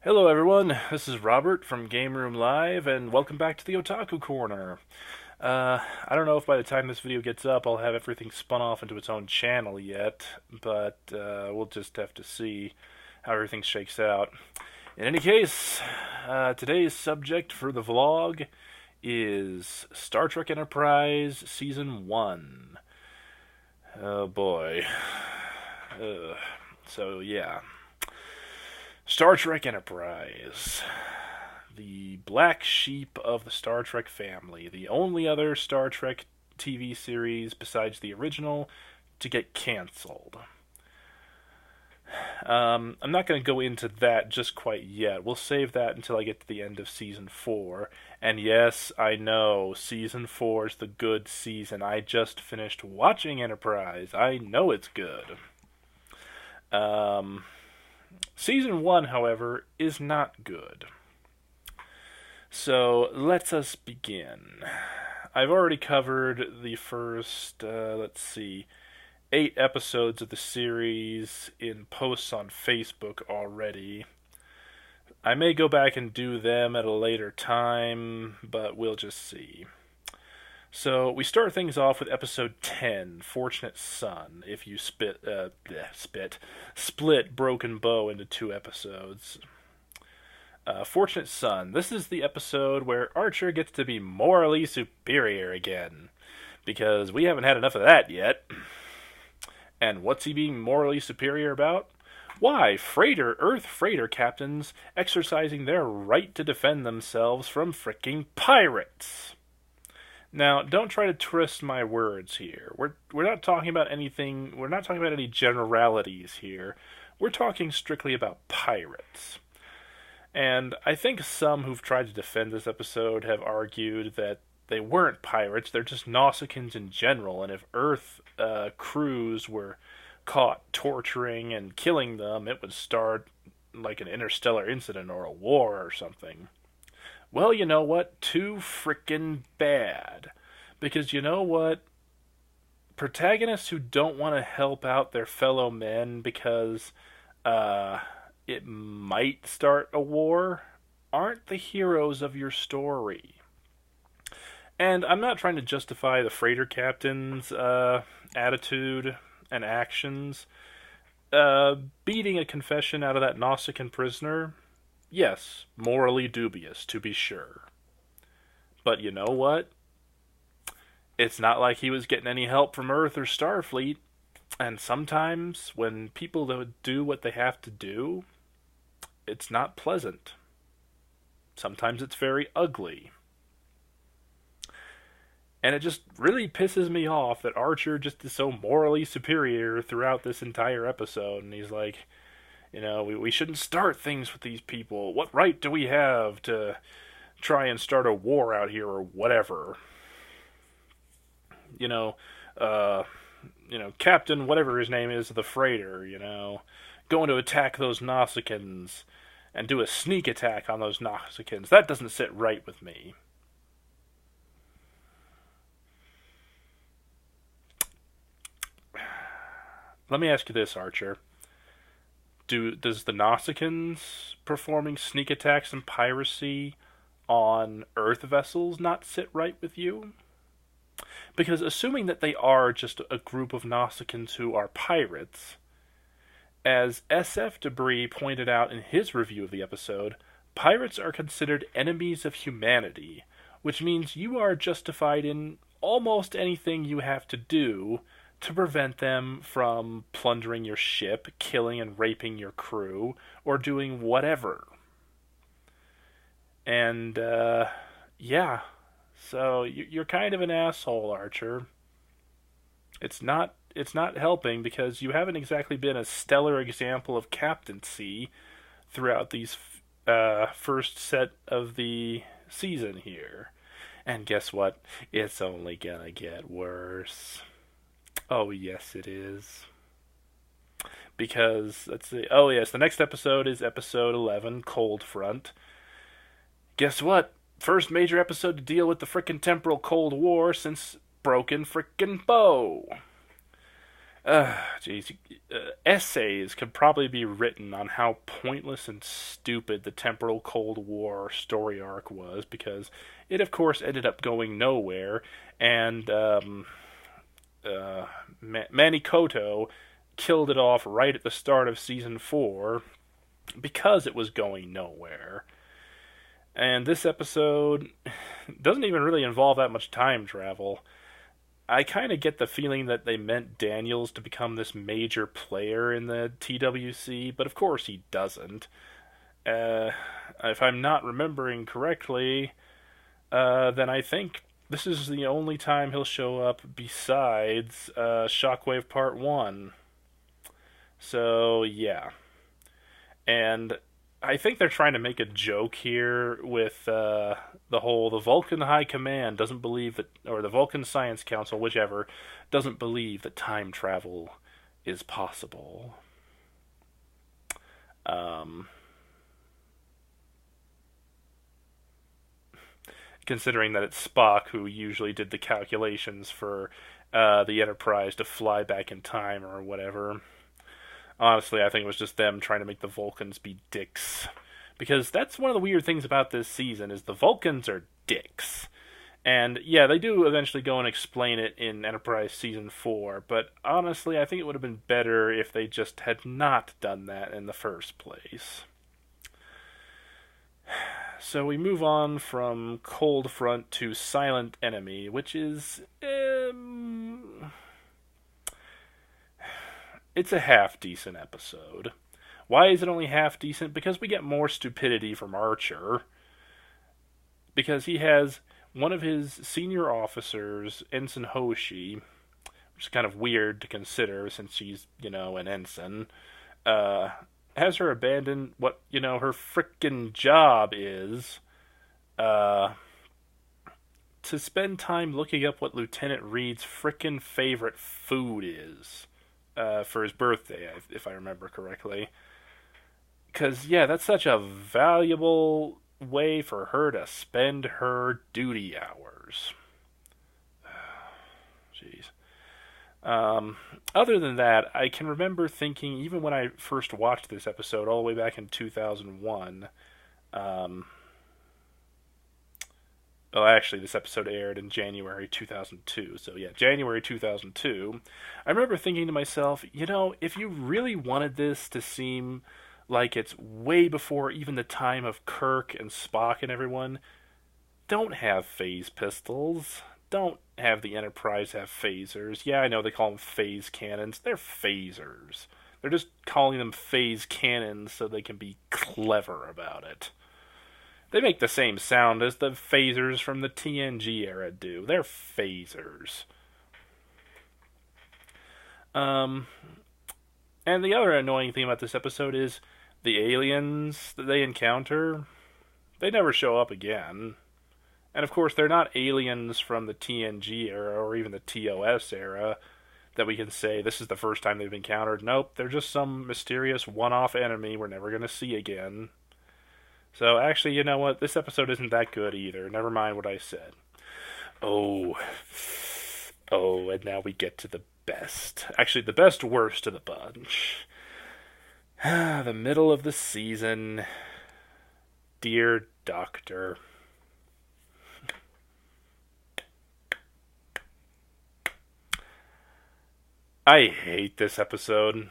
Hello everyone, this is Robert from Game Room Live, and welcome back to the Otaku Corner. I don't know if by the time this video gets up I'll have everything spun off into its own channel yet, but we'll just have to see how everything shakes out. In any case, today's subject for the vlog is Star Trek Enterprise Season 1. Oh boy. So yeah. Star Trek Enterprise. The black sheep of the Star Trek family. The only other Star Trek TV series besides the original to get canceled. I'm not going to go into that just quite yet. We'll save that until I get to the end of Season 4. And yes, I know, Season 4 is the good season. I just finished watching Enterprise. I know it's good. Season 1, however, is not good. So, let us begin. I've already covered the first, 8 episodes of the series in posts on Facebook already. I may go back and do them at a later time, but we'll just see. So, we start things off with episode 10, Fortunate Son, if you split Broken Bow into 2 episodes. Fortunate Son. This is the episode where Archer gets to be morally superior again. Because we haven't had enough of that yet. And what's he being morally superior about? Why, Earth freighter captains exercising their right to defend themselves from fricking pirates. Now, don't try to twist my words here. We're not talking about anything, we're not talking about any generalities here. We're talking strictly about pirates. And I think some who've tried to defend this episode have argued that they weren't pirates, they're just Nausicaans in general, and if Earth crews were caught torturing and killing them, it would start like an interstellar incident or a war or something. Well, you know what? Too frickin' bad. Because you know what? Protagonists who don't want to help out their fellow men because it might start a war aren't the heroes of your story. And I'm not trying to justify the freighter captain's attitude and actions. Beating a confession out of that Nausicaan prisoner, yes, morally dubious, to be sure. But you know what? It's not like he was getting any help from Earth or Starfleet. And sometimes, when people do what they have to do, it's not pleasant. Sometimes it's very ugly. And it just really pisses me off that Archer just is so morally superior throughout this entire episode. And he's like, you know, we shouldn't start things with these people. What right do we have to try and start a war out here or whatever? You know, Captain whatever his name is of the freighter, going to attack those Nausicaans and do a sneak attack on those Nausicaans. That doesn't sit right with me. Let me ask you this, Archer. Does the Nausicaans performing sneak attacks and piracy on Earth vessels not sit right with you? Because assuming that they are just a group of Nausicaans who are pirates, as SF Debris pointed out in his review of the episode, pirates are considered enemies of humanity, which means you are justified in almost anything you have to do to prevent them from plundering your ship, killing and raping your crew, or doing whatever. And, yeah. So, you're kind of an asshole, Archer. It's not helping because you haven't exactly been a stellar example of captaincy throughout these first set of the season here. And guess what? It's only gonna get worse. Oh, yes, it is. Because, let's see. Oh, yes, the next episode is episode 11, Cold Front. Guess what? First major episode to deal with the frickin' temporal Cold War since Broken Frickin' Bow. Jeez. Essays could probably be written on how pointless and stupid the Temporal Cold War story arc was, because it, of course, ended up going nowhere, and Manny Koto killed it off right at the start of season 4 because it was going nowhere. And this episode doesn't even really involve that much time travel. I kind of get the feeling that they meant Daniels to become this major player in the TWC, but of course he doesn't. If I'm not remembering correctly, then I think this is the only time he'll show up besides Shockwave Part 1. So, yeah. And I think they're trying to make a joke here with the Vulcan High Command doesn't believe that, or the Vulcan Science Council, whichever, doesn't believe that time travel is possible. Considering that it's Spock who usually did the calculations for the Enterprise to fly back in time or whatever. Honestly, I think it was just them trying to make the Vulcans be dicks. Because that's one of the weird things about this season, is the Vulcans are dicks. And yeah, they do eventually go and explain it in Enterprise Season 4, but honestly, I think it would have been better if they just had not done that in the first place. So we move on from Cold Front to Silent Enemy, which is... it's a half-decent episode. Why is it only half-decent? Because we get more stupidity from Archer. Because he has one of his senior officers, Ensign Hoshi, which is kind of weird to consider since she's, an ensign, has her abandon what, her frickin' job is, to spend time looking up what Lieutenant Reed's frickin' favorite food is. For his birthday, if I remember correctly. Because, yeah, that's such a valuable way for her to spend her duty hours. Jeez. Other than that, I can remember thinking, even when I first watched this episode, all the way back in 2001, well, actually, this episode aired in January 2002. So, yeah, January 2002. I remember thinking to myself, if you really wanted this to seem like it's way before even the time of Kirk and Spock and everyone, don't have phase pistols. Don't have the Enterprise have phasers. Yeah, I know they call them phase cannons. They're phasers. They're just calling them phase cannons so they can be clever about it. They make the same sound as the phasers from the TNG era do. They're phasers. And the other annoying thing about this episode is the aliens that they encounter, they never show up again. And of course, they're not aliens from the TNG era or even the TOS era that we can say this is the first time they've encountered. Nope, they're just some mysterious one-off enemy we're never going to see again. So, actually, you know what? This episode isn't that good either. Never mind what I said. Oh, and now we get to the best. Actually, the best worst of the bunch. The middle of the season. Dear Doctor. I hate this episode.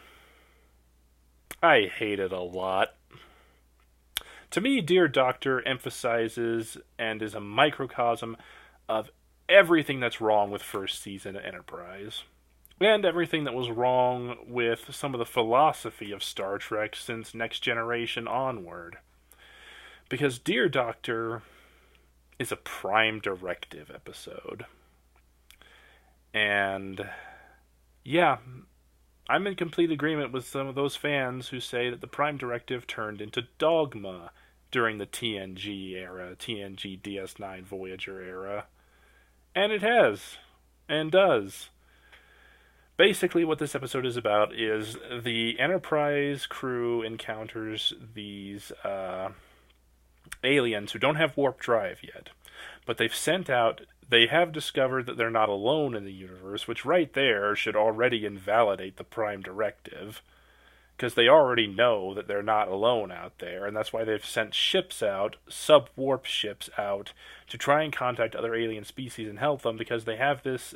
I hate it a lot. To me, Dear Doctor emphasizes and is a microcosm of everything that's wrong with first season Enterprise. And everything that was wrong with some of the philosophy of Star Trek since Next Generation onward. Because Dear Doctor is a Prime Directive episode. And, yeah, I'm in complete agreement with some of those fans who say that the Prime Directive turned into Dogma during the TNG era, TNG DS9 Voyager era. And it has, and does. Basically, what this episode is about is the Enterprise crew encounters these aliens who don't have warp drive yet, but they've sent out they have discovered that they're not alone in the universe, which right there should already invalidate the Prime Directive, because they already know that they're not alone out there, and that's why they've sent ships out, sub-warp ships out, to try and contact other alien species and help them, because they have this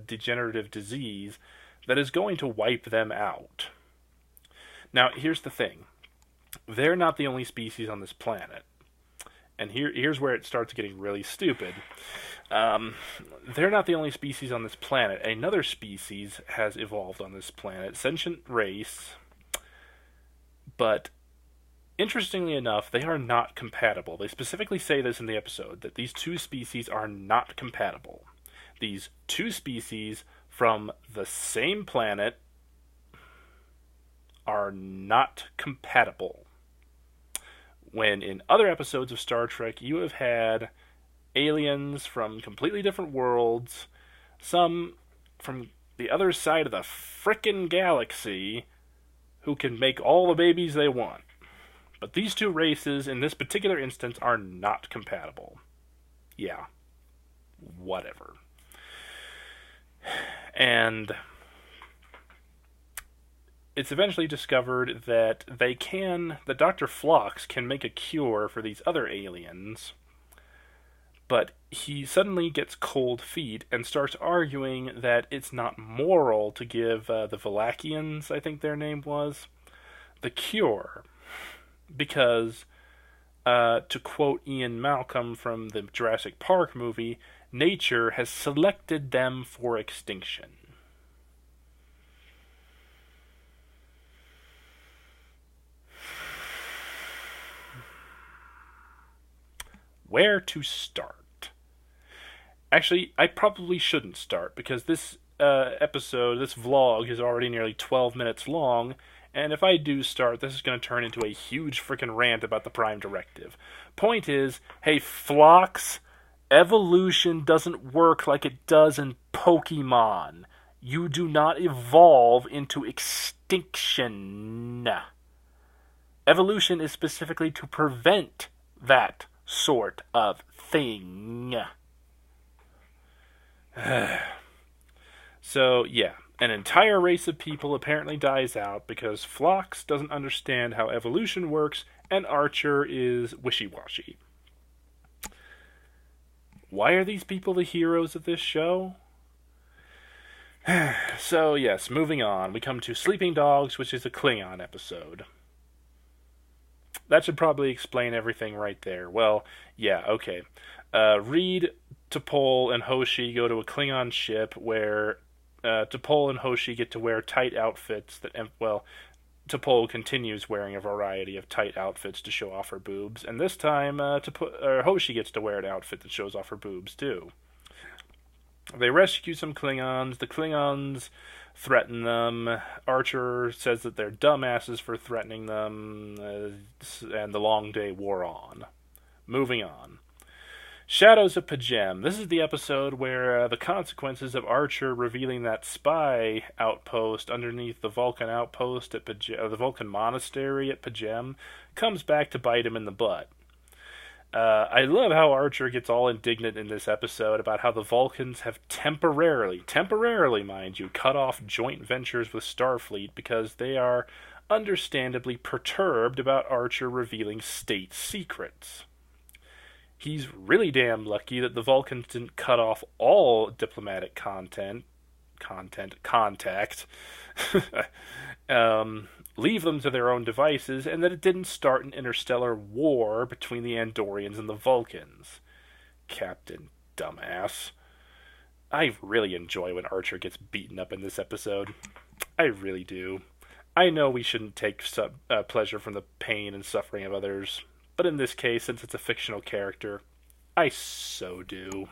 degenerative disease that is going to wipe them out. Now, here's the thing. They're not the only species on this planet. And here's where it starts getting really stupid. They're not the only species on this planet. Another species has evolved on this planet, sentient race, but interestingly enough, they are not compatible. They specifically say this in the episode, that these two species are not compatible. These two species from the same planet are not compatible. When in other episodes of Star Trek, you have had aliens from completely different worlds, some from the other side of the frickin' galaxy, who can make all the babies they want. But these two races, in this particular instance, are not compatible. Yeah. Whatever. And it's eventually discovered that that Dr. Phlox can make a cure for these other aliens, but he suddenly gets cold feet and starts arguing that it's not moral to give the Valakians, I think their name was, the cure. Because, to quote Ian Malcolm from the Jurassic Park movie, nature has selected them for extinction. Where to start? Actually, I probably shouldn't start, because this episode, this vlog, is already nearly 12 minutes long, and if I do start, this is going to turn into a huge freaking rant about the Prime Directive. Point is, hey, Phlox, evolution doesn't work like it does in Pokemon. You do not evolve into extinction. Evolution is specifically to prevent that sort of thing. So, yeah, an entire race of people apparently dies out because Phlox doesn't understand how evolution works and Archer is wishy-washy. Why are these people the heroes of this show? So, yes, moving on, we come to Sleeping Dogs, which is a Klingon episode. That should probably explain everything right there. Well, yeah, okay. Reed, T'Pol, and Hoshi go to a Klingon ship where T'Pol and Hoshi get to wear tight outfits that, well, T'Pol continues wearing a variety of tight outfits to show off her boobs, and this time Hoshi gets to wear an outfit that shows off her boobs too. They rescue some Klingons. The Klingons threaten them. Archer says that they're dumbasses for threatening them, and the long day wore on. Moving on. Shadows of Pajem. This is the episode where the consequences of Archer revealing that spy outpost underneath the Vulcan outpost at the Vulcan monastery at Pajem comes back to bite him in the butt. I love how Archer gets all indignant in this episode about how the Vulcans have temporarily mind you, cut off joint ventures with Starfleet because they are understandably perturbed about Archer revealing state secrets. He's really damn lucky that the Vulcans didn't cut off all diplomatic contact, leave them to their own devices, and that it didn't start an interstellar war between the Andorians and the Vulcans. Captain Dumbass. I really enjoy when Archer gets beaten up in this episode. I really do. I know we shouldn't take pleasure from the pain and suffering of others, but in this case, since it's a fictional character, I so do.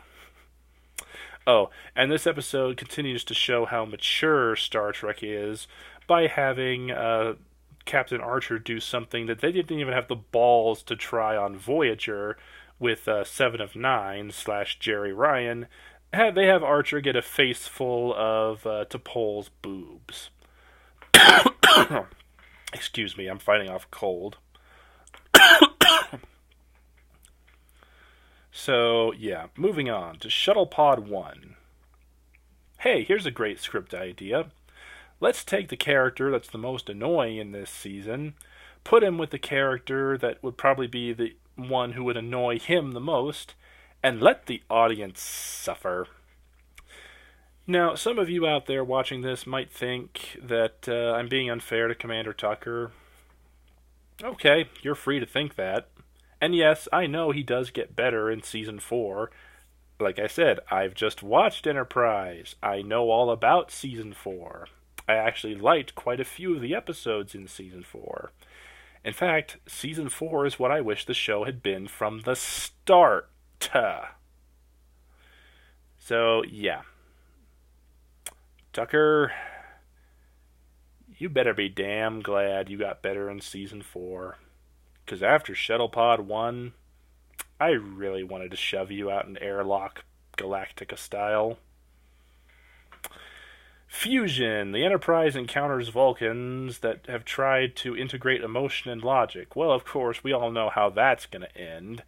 Oh, and this episode continues to show how mature Star Trek is by having Captain Archer do something that they didn't even have the balls to try on Voyager with 7 of 9 / Jerry Ryan. They have Archer get a face full of T'Pol's boobs. Excuse me, I'm fighting off a cold. So, yeah, moving on to Shuttlepod 1. Hey, here's a great script idea. Let's take the character that's the most annoying in this season, put him with the character that would probably be the one who would annoy him the most, and let the audience suffer. Now, some of you out there watching this might think that I'm being unfair to Commander Tucker. Okay, you're free to think that. And yes, I know he does get better in Season 4. Like I said, I've just watched Enterprise. I know all about Season 4. I actually liked quite a few of the episodes in Season 4. In fact, Season 4 is what I wish the show had been from the start. So, yeah. Tucker, you better be damn glad you got better in Season 4. Because after Shuttlepod 1, I really wanted to shove you out an airlock, Galactica style. Fusion. The Enterprise encounters Vulcans that have tried to integrate emotion and logic. Well, of course, we all know how that's going to end.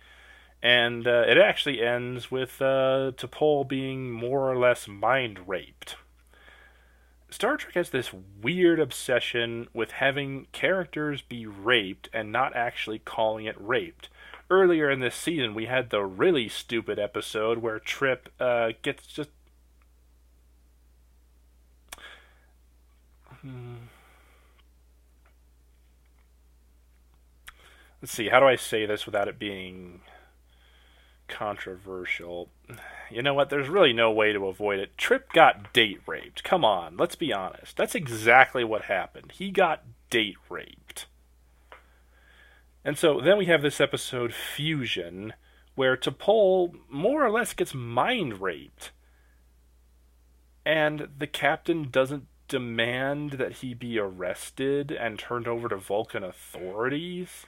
And it actually ends with T'Pol being more or less mind-raped. Star Trek has this weird obsession with having characters be raped and not actually calling it raped. Earlier in this season, we had the really stupid episode where Trip gets just... Let's see, how do I say this without it being controversial? You know what, there's really no way to avoid it. Trip got date raped. Come on, let's be honest. That's exactly what happened. He got date raped. And so then we have this episode, Fusion, where T'Pol more or less gets mind raped. And the captain doesn't demand that he be arrested and turned over to Vulcan authorities.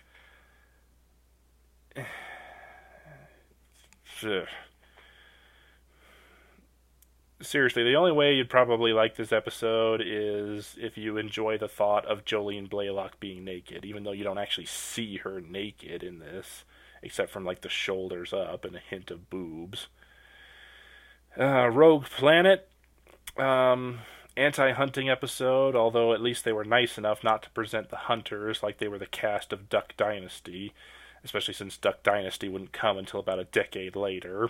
Seriously, the only way you'd probably like this episode is if you enjoy the thought of Jolene Blaylock being naked, even though you don't actually see her naked in this, except from like the shoulders up and a hint of boobs. Rogue Planet, anti-hunting episode, although at least they were nice enough not to present the hunters like they were the cast of Duck Dynasty, especially since Duck Dynasty wouldn't come until about a decade later.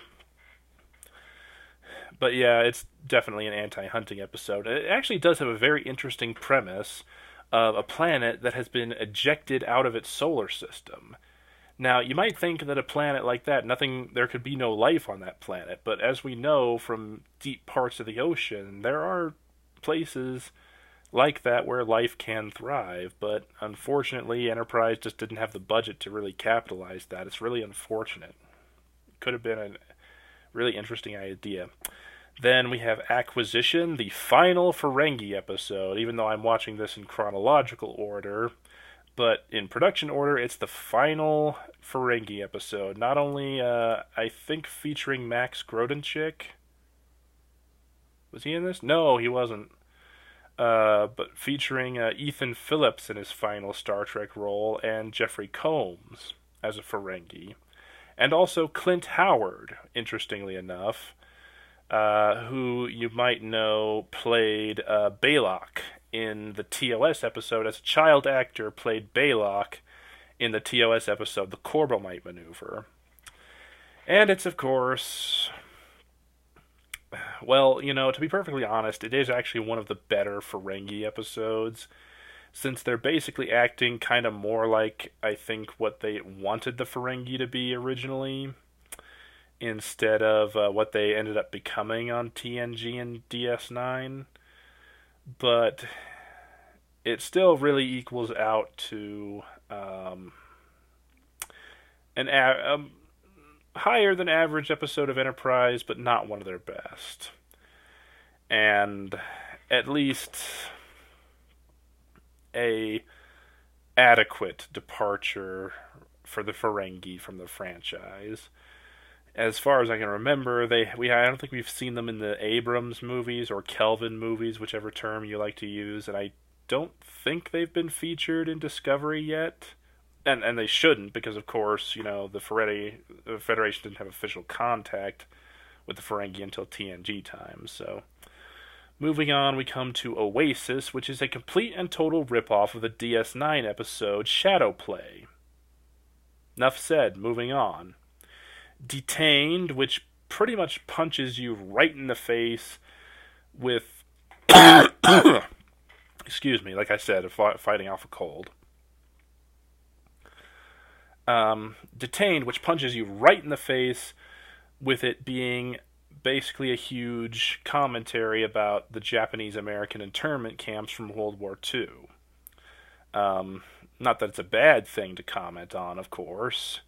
But yeah, it's definitely an anti-hunting episode. It actually does have a very interesting premise of a planet that has been ejected out of its solar system. Now, you might think that a planet like that, there could be no life on that planet, but as we know from deep parts of the ocean, there are places like that where life can thrive, but unfortunately, Enterprise just didn't have the budget to really capitalize that. It's really unfortunate. Could have been a really interesting idea. Then we have Acquisition, the final Ferengi episode, even though I'm watching this in chronological order. But in production order, it's the final Ferengi episode. Not only, I think, featuring Max Grodenchik. Was he in this? No, he wasn't. But featuring Ethan Phillips in his final Star Trek role, and Jeffrey Combs as a Ferengi. And also Clint Howard, interestingly enough, who you might know played Baylock in the TOS episode. As a child actor, played Baylock in the TOS episode, The Corbomite Maneuver. And it's, of course... Well, you know, to be perfectly honest, it is actually one of the better Ferengi episodes, since they're basically acting kind of more like, I think, what they wanted the Ferengi to be originally, instead of what they ended up becoming on TNG and DS9. But it still really equals out to an higher than average episode of Enterprise, but not one of their best. And at least a adequate departure for the Ferengi from the franchise. As far as I can remember, I don't think we've seen them in the Abrams movies or Kelvin movies, whichever term you like to use, and I don't think they've been featured in Discovery yet, and they shouldn't, because of course, the Federation didn't have official contact with the Ferengi until TNG times. So moving on, we come to Oasis, which is a complete and total ripoff of the DS9 episode Shadow Play. Enough said, moving on. Detained, which pretty much punches you right in the face with excuse me, like I said, fighting off a cold. Detained, which punches you right in the face with it being basically a huge commentary about the Japanese-American internment camps from World War II. Not that it's a bad thing to comment on, of course.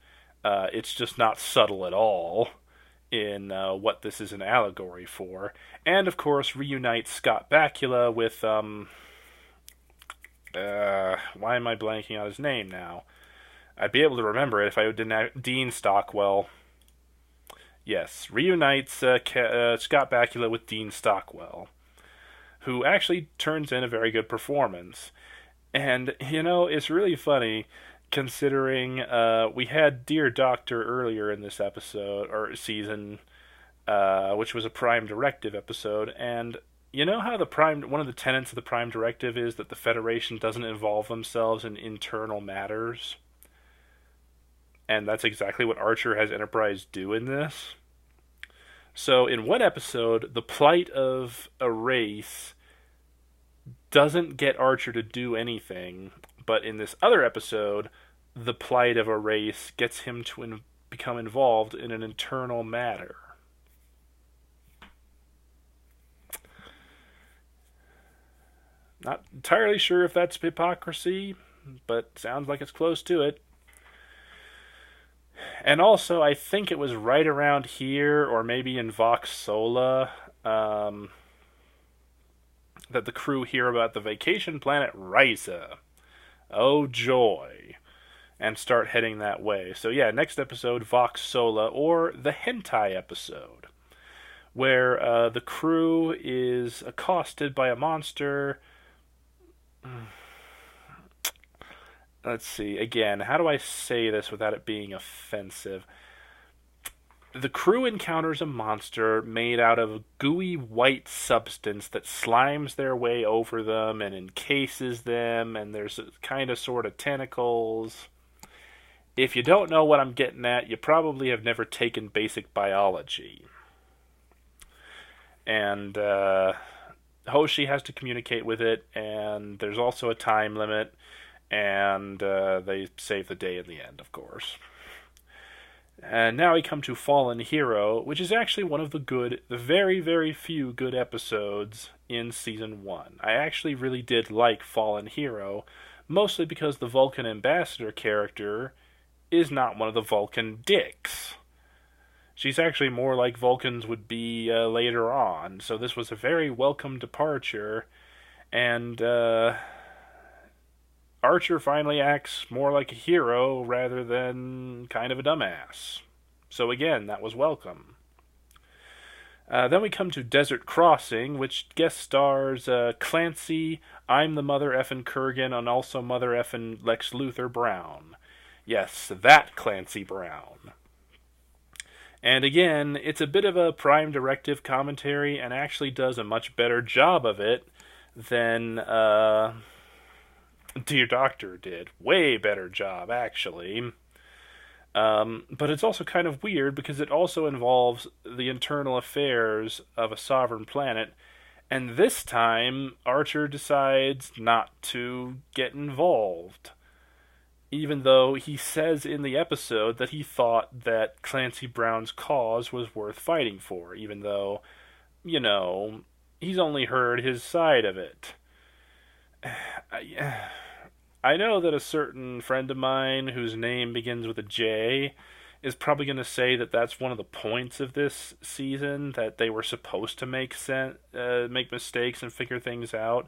It's just not subtle at all in what this is an allegory for. And, of course, reunites Scott Bakula with, why am I blanking on his name now? I'd be able to remember it if I didn't have Dean Stockwell. Yes, reunites Scott Bakula with Dean Stockwell, who actually turns in a very good performance. And, it's really funny, considering we had Dear Doctor earlier in this episode, or season, which was a Prime Directive episode, and you know how one of the tenets of the Prime Directive is that the Federation doesn't involve themselves in internal matters? And that's exactly what Archer has Enterprise do in this. So in one episode, the plight of a race doesn't get Archer to do anything, but in this other episode, the plight of a race gets him to become involved in an internal matter. Not entirely sure if that's hypocrisy, but sounds like it's close to it. And also, I think it was right around here, or maybe in Vox Sola, that the crew hear about the vacation planet Risa. Oh joy. And start heading that way. So yeah, next episode, Vox Sola, or the hentai episode, where the crew is accosted by a monster. Let's see, again, how do I say this without it being offensive? The crew encounters a monster made out of a gooey white substance that slimes their way over them and encases them, and there's kind of sort of tentacles. If you don't know what I'm getting at, you probably have never taken basic biology. And Hoshi has to communicate with it, and there's also a time limit, and they save the day in the end, of course. And now we come to Fallen Hero, which is actually one of the very, very few good episodes in Season 1. I actually really did like Fallen Hero, mostly because the Vulcan Ambassador character is not one of the Vulcan dicks. She's actually more like Vulcans would be later on, so this was a very welcome departure, and Archer finally acts more like a hero rather than kind of a dumbass. So again, that was welcome. Then we come to Desert Crossing, which guest stars Clancy, I'm the Mother Effin' Kurgan, and also Mother Effin' Lex Luthor Brown. Yes, that Clancy Brown. And again, it's a bit of a Prime Directive commentary and actually does a much better job of it than Dear Doctor did. Way better job, actually. But it's also kind of weird because it also involves the internal affairs of a sovereign planet, and this time Archer decides not to get involved. Even though he says in the episode that he thought that Clancy Brown's cause was worth fighting for, even though, he's only heard his side of it. I know that a certain friend of mine whose name begins with a J is probably going to say that that's one of the points of this season, that they were supposed to make mistakes and figure things out.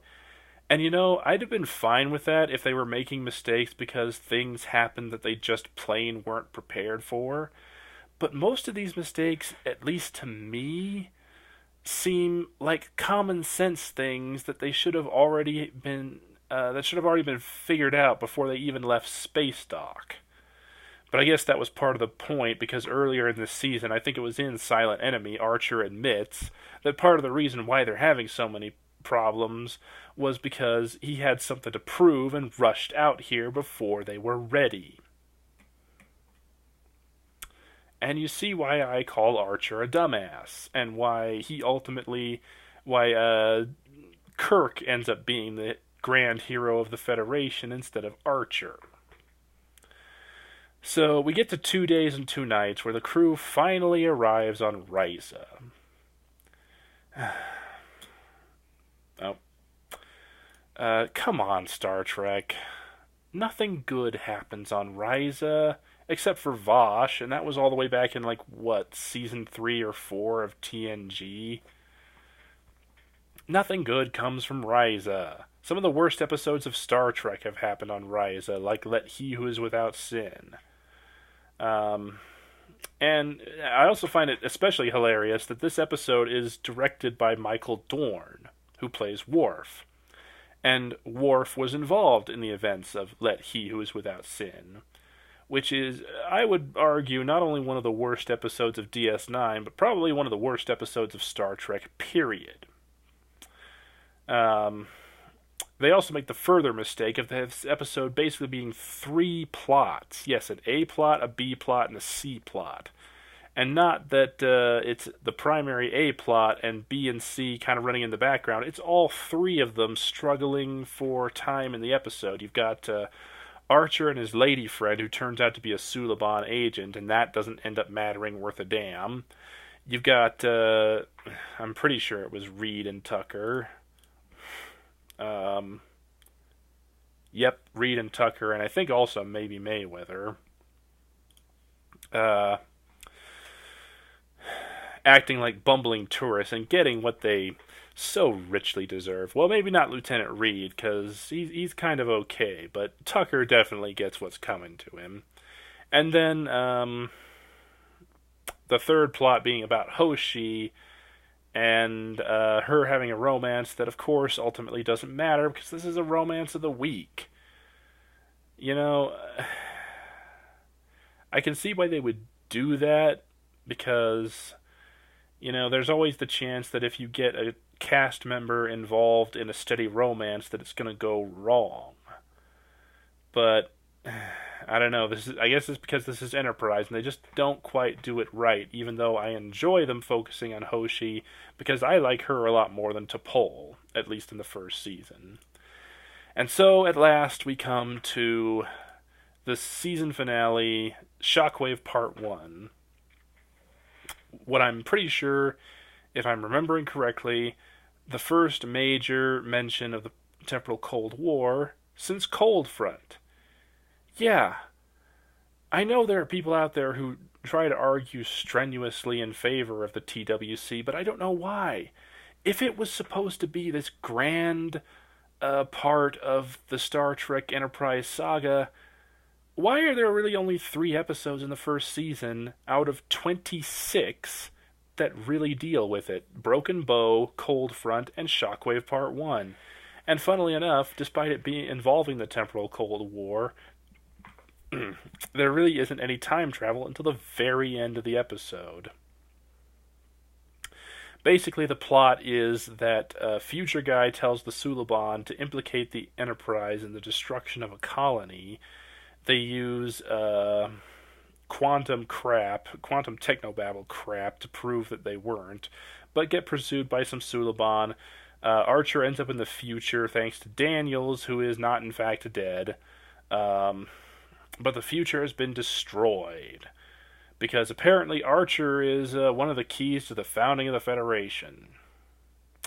And I'd have been fine with that if they were making mistakes because things happened that they just plain weren't prepared for. But most of these mistakes, at least to me, seem like common sense things that they should have already been that should have already been figured out before they even left Space Dock. But I guess that was part of the point, because earlier in this season, I think it was in Silent Enemy, Archer admits that part of the reason why they're having so many problems was because he had something to prove and rushed out here before they were ready. And you see why I call Archer a dumbass, and why Kirk ends up being the grand hero of the Federation instead of Archer. So we get to 2 days and 2 nights where the crew finally arrives on Risa. Come on, Star Trek. Nothing good happens on Risa, except for Vosh, and that was all the way back in, season 3 or 4 of TNG. Nothing good comes from Risa. Some of the worst episodes of Star Trek have happened on Risa, like Let He Who Is Without Sin. And I also find it especially hilarious that this episode is directed by Michael Dorn, who plays Worf. And Worf was involved in the events of Let He Who Is Without Sin, which is, I would argue, not only one of the worst episodes of DS9, but probably one of the worst episodes of Star Trek, period. They also make the further mistake of this episode basically being 3 plots. Yes, an A plot, a B plot, and a C plot. And not that it's the primary A plot and B and C kind of running in the background. It's all 3 of them struggling for time in the episode. You've got Archer and his lady friend, who turns out to be a Suliban agent, and that doesn't end up mattering worth a damn. You've got, I'm pretty sure it was Reed and Tucker. Yep, Reed and Tucker, and I think also maybe Mayweather. Acting like bumbling tourists and getting what they so richly deserve. Well, maybe not Lieutenant Reed, because he's kind of okay, but Tucker definitely gets what's coming to him. And then, the third plot being about Hoshi, and her having a romance that, of course, ultimately doesn't matter, because this is a romance of the week. You know, I can see why they would do that, because, you know, there's always the chance that if you get a cast member involved in a steady romance, that it's going to go wrong. But I don't know. I guess it's because this is Enterprise, and they just don't quite do it right, even though I enjoy them focusing on Hoshi, because I like her a lot more than T'Pol, at least in the first season. And so, at last, we come to the season finale, Shockwave Part 1. What I'm pretty sure, if I'm remembering correctly, the first major mention of the temporal Cold War since Cold Front. Yeah, I know there are people out there who try to argue strenuously in favor of the TWC, but I don't know why. If it was supposed to be this grand part of the Star Trek Enterprise saga, why are there really only 3 episodes in the first season out of 26 that really deal with it? Broken Bow, Cold Front, and Shockwave Part 1. And funnily enough, despite it being involving the temporal Cold War, there really isn't any time travel until the very end of the episode. Basically, the plot is that a future guy tells the Suliban to implicate the Enterprise in the destruction of a colony. They use quantum technobabble crap to prove that they weren't, but get pursued by some Suliban. Archer ends up in the future thanks to Daniels, who is not in fact dead. But the future has been destroyed, because apparently Archer is one of the keys to the founding of the Federation.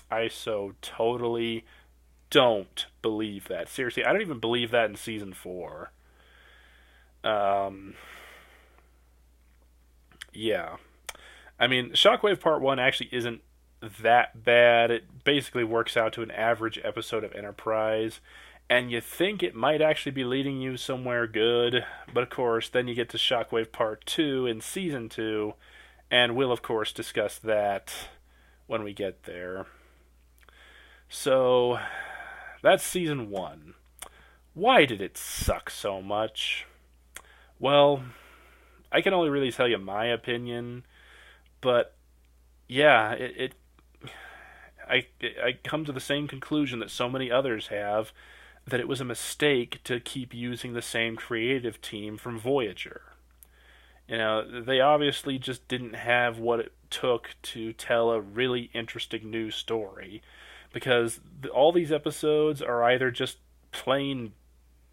I so totally don't believe that. Seriously, I don't even believe that in Season 4. Yeah. I mean, Shockwave Part 1 actually isn't that bad. It basically works out to an average episode of Enterprise, and you think it might actually be leading you somewhere good, but of course, then you get to Shockwave Part 2 in Season 2, and we'll of course discuss that when we get there. So, That's season 1. Why did it suck so much? Well, I can only really tell you my opinion, but yeah, I come to the same conclusion that so many others have, that it was a mistake to keep using the same creative team from Voyager. You know, they obviously just didn't have what it took to tell a really interesting new story, because all these episodes are either just plain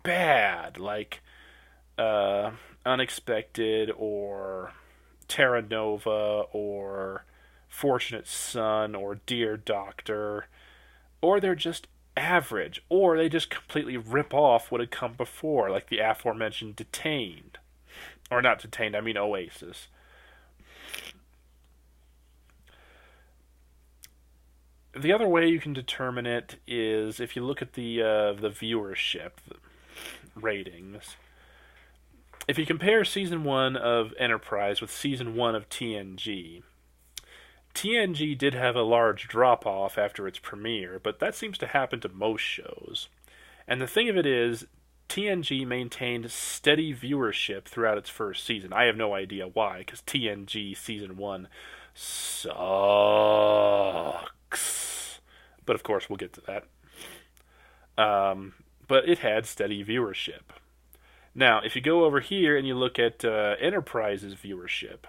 bad, like Unexpected or Terra Nova or Fortunate Son or Dear Doctor, or they're just average, or they just completely rip off what had come before, like the aforementioned Detained. Or not Detained, I mean Oasis. The other way you can determine it is if you look at the viewership ratings. If you compare season 1 of Enterprise with season 1 of TNG, TNG did have a large drop off after its premiere, but that seems to happen to most shows. And the thing of it is, TNG maintained steady viewership throughout its first season. I have no idea why, because TNG season 1 sucks. But of course, we'll get to that. But it had steady viewership. Now, if you go over here and you look at Enterprise's viewership,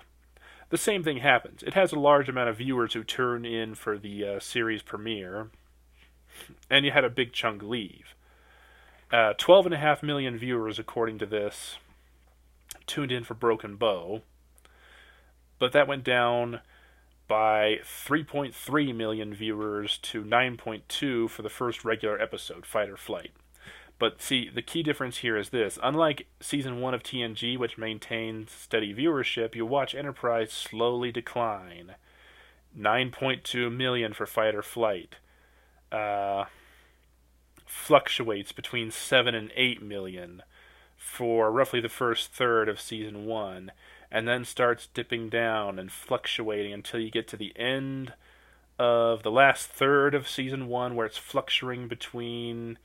the same thing happens. It has a large amount of viewers who turn in for the series premiere, and you had a big chunk leave. 12.5 million viewers, according to this, tuned in for Broken Bow, but that went down by 3.3 million viewers to 9.2 for the first regular episode, Fight or Flight. But see, the key difference here is this. Unlike season 1 of TNG, which maintained steady viewership, you watch Enterprise slowly decline. 9.2 million for Fight or Flight. Fluctuates between 7 and 8 million for roughly the first third of season 1, and then starts dipping down and fluctuating until you get to the end of the last third of season 1, where it's fluctuating between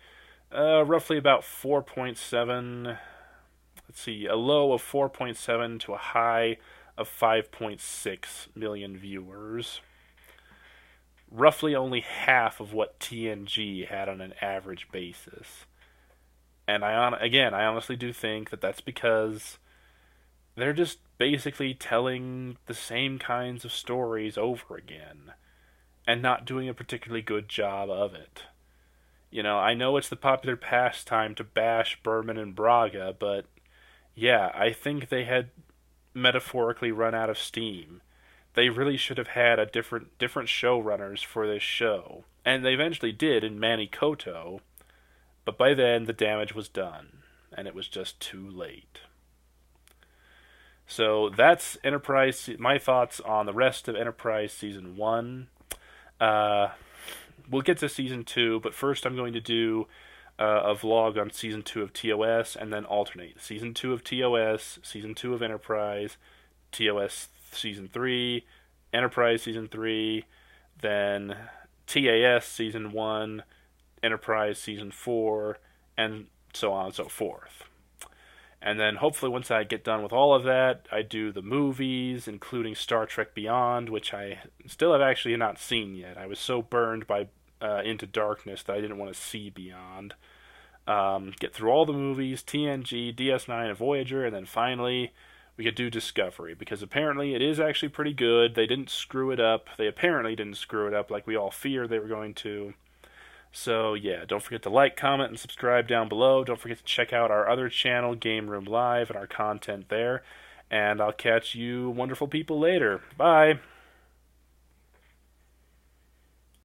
roughly about 4.7, let's see, a low of 4.7 to a high of 5.6 million viewers. Roughly only half of what TNG had on an average basis. And I honestly do think that that's because they're just basically telling the same kinds of stories over again, and not doing a particularly good job of it. You know, I know it's the popular pastime to bash Berman and Braga, but yeah, I think they had metaphorically run out of steam. They really should have had a different showrunners for this show. And they eventually did in Manny Koto, but by then the damage was done, and it was just too late. So that's Enterprise, my thoughts on the rest of Enterprise Season 1. We'll get to Season 2, but first I'm going to do a vlog on Season 2 of TOS, and then alternate. Season 2 of TOS, Season 2 of Enterprise, TOS Season 3, Enterprise Season 3, then TAS Season 1, Enterprise Season 4, and so on and so forth. And then hopefully once I get done with all of that, I do the movies, including Star Trek Beyond, which I still have actually not seen yet. I was so burned by Into Darkness that I didn't want to see Beyond. Get through all the movies, TNG, DS9, and Voyager, and then finally we could do Discovery, because apparently it is actually pretty good. They didn't screw it up. They apparently didn't screw it up like we all feared they were going to. So yeah, don't forget to like, comment, and subscribe down below. Don't forget to check out our other channel, Game Room Live, and our content there. And I'll catch you wonderful people later. Bye!